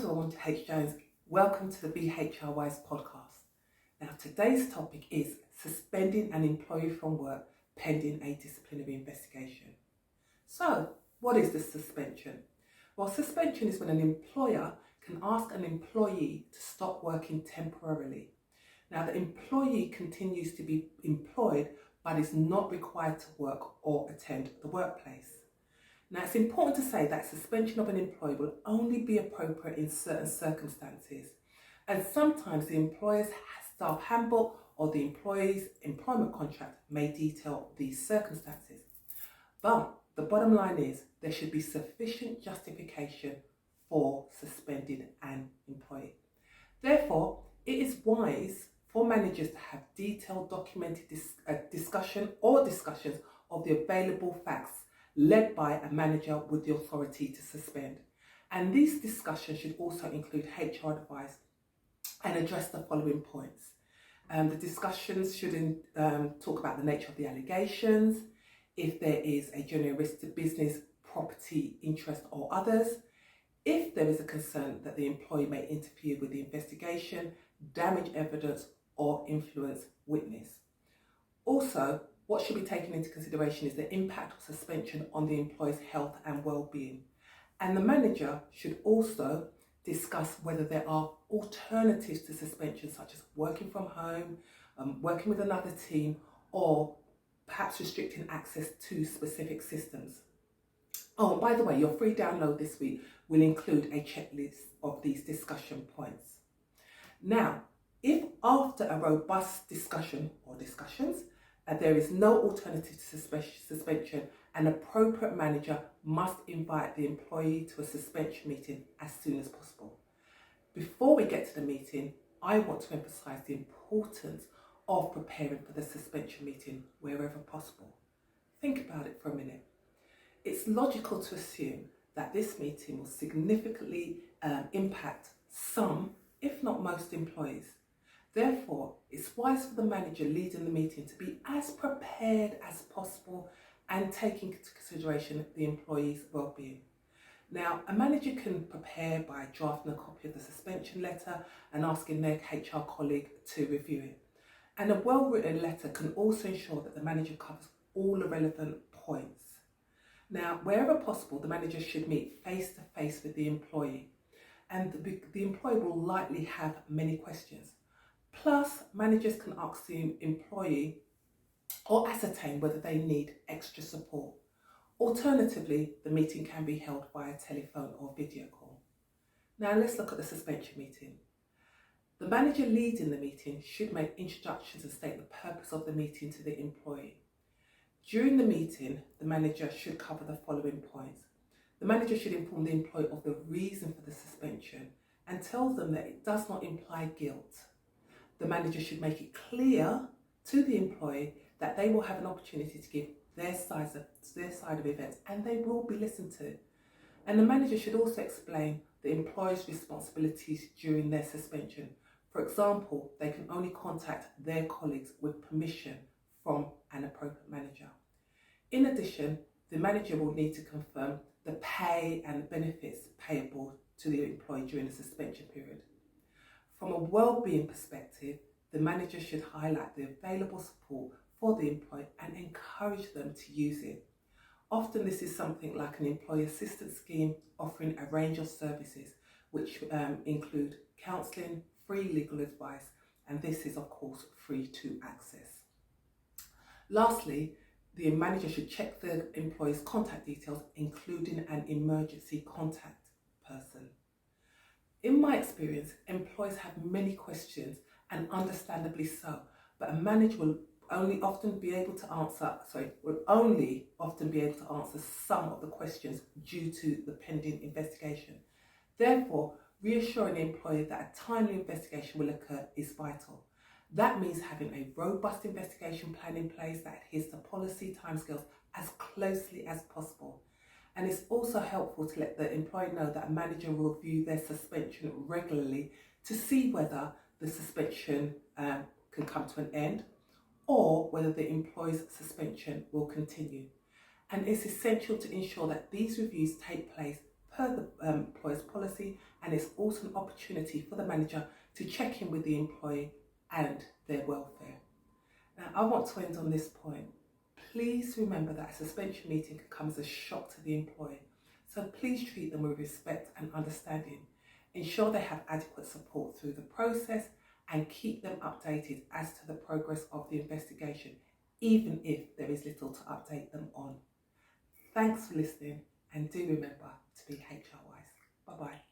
Dawn H. Jones. Welcome to the BHR Wise podcast. Now, today's topic is suspending an employee from work pending a disciplinary investigation. So, what is the suspension? Well, suspension is when an employer can ask an employee to stop working temporarily. Now, the employee continues to be employed but is not required to work or attend the workplace. Now, it's important to say that suspension of an employee will only be appropriate in certain circumstances, and sometimes the employer's staff handbook or the employee's employment contract may detail these circumstances. But the bottom line is there should be sufficient justification for suspending an employee. Therefore, it is wise for managers to have detailed documented discussions of the available facts led by a manager with the authority to suspend. And these discussions should also include HR advice and address the following points. The discussions should talk about the nature of the allegations, if there is a genuine risk to business, property, interest or others, if there is a concern that the employee may interfere with the investigation, damage evidence or influence witness. Also, what should be taken into consideration is the impact of suspension on the employee's health and well-being. And the manager should also discuss whether there are alternatives to suspension, such as working from home, working with another team, or perhaps restricting access to specific systems. Oh, by the way, your free download this week will include a checklist of these discussion points. Now, if after a robust discussion or discussions, there is no alternative to suspension, an appropriate manager must invite the employee to a suspension meeting as soon as possible. Before we get to the meeting, I want to emphasise the importance of preparing for the suspension meeting wherever possible. Think about it for a minute. It's logical to assume that this meeting will significantly impact some, if not most, employees. Therefore, it's wise for the manager leading the meeting to be as prepared as possible and taking into consideration the employee's well-being. Now, a manager can prepare by drafting a copy of the suspension letter and asking their HR colleague to review it. And a well-written letter can also ensure that the manager covers all the relevant points. Now, wherever possible, the manager should meet face-to-face with the employee, and the employee will likely have many questions. Plus, managers can ask the employee or ascertain whether they need extra support. Alternatively, the meeting can be held via telephone or video call. Now let's look at the suspension meeting. The manager leading the meeting should make introductions and state the purpose of the meeting to the employee. During the meeting, the manager should cover the following points. The manager should inform the employee of the reason for the suspension and tell them that it does not imply guilt. The manager should make it clear to the employee that they will have an opportunity to give their side of events and they will be listened to. And the manager should also explain the employee's responsibilities during their suspension. For example, they can only contact their colleagues with permission from an appropriate manager. In addition, the manager will need to confirm the pay and benefits payable to the employee during the suspension period. From a well-being perspective, the manager should highlight the available support for the employee and encourage them to use it. Often this is something like an employee assistance scheme offering a range of services which include counselling, free legal advice, and this is of course free to access. Lastly, the manager should check the employee's contact details, including an emergency contact person. In my experience, employees have many questions, and understandably so, but a manager will only often be able to answer some of the questions due to the pending investigation. Therefore, reassuring the employee that a timely investigation will occur is vital. That means having a robust investigation plan in place that adheres to policy timescales as closely as possible. And it's also helpful to let the employee know that a manager will review their suspension regularly to see whether the suspension can come to an end or whether the employee's suspension will continue. And it's essential to ensure that these reviews take place per the employer's policy, and it's also an opportunity for the manager to check in with the employee and their welfare. Now, I want to end on this point. Please remember that a suspension meeting can come as a shock to the employee, so please treat them with respect and understanding. Ensure they have adequate support through the process and keep them updated as to the progress of the investigation, even if there is little to update them on. Thanks for listening, and do remember to be HR wise. Bye bye.